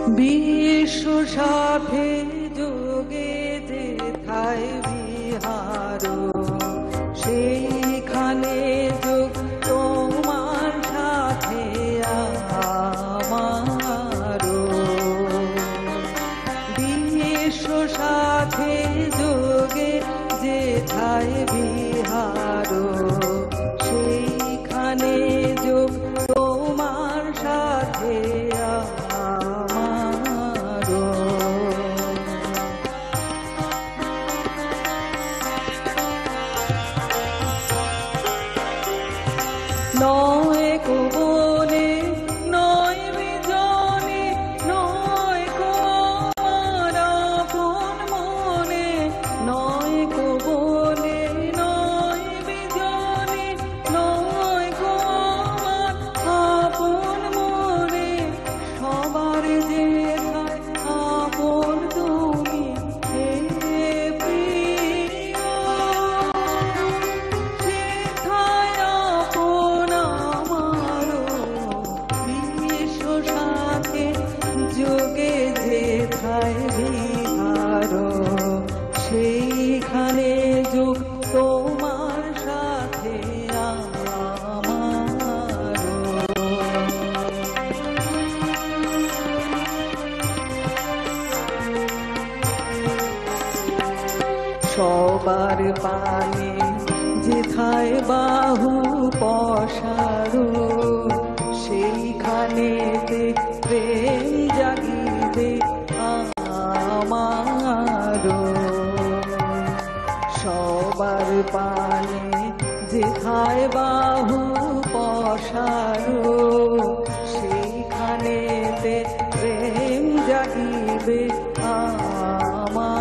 বিশ্ব সাথে যোগে যেথায় বিহার, সেইখানে যোগ তোমার সাথে আমার। বিশ্ব সাথে যোগে যেথায় বিহার, সেইখানে যোগ তোমার সাথে নয় কো বনে নয় বিজনে, নয় কো আমার আপন মনে। নয় কো বনে নয় বিজনে, নয় কো আমার আপন মনে। সবার যেথায় আপন তুমি হে প্রিয়, সেথায় আপন আমারও। বিশ্ব সাথে যোগে যেথায় বিহার, সেইখানে যোগ তোমার সাথে আমার। সবার পানে যেথায় বাহু পসারো, সেইখানেতে প্রেম জাগিবে আমার। সবার পানে যেথায় বাহু পসারো, সেইখানেতে প্রেম জাগিবে আমার।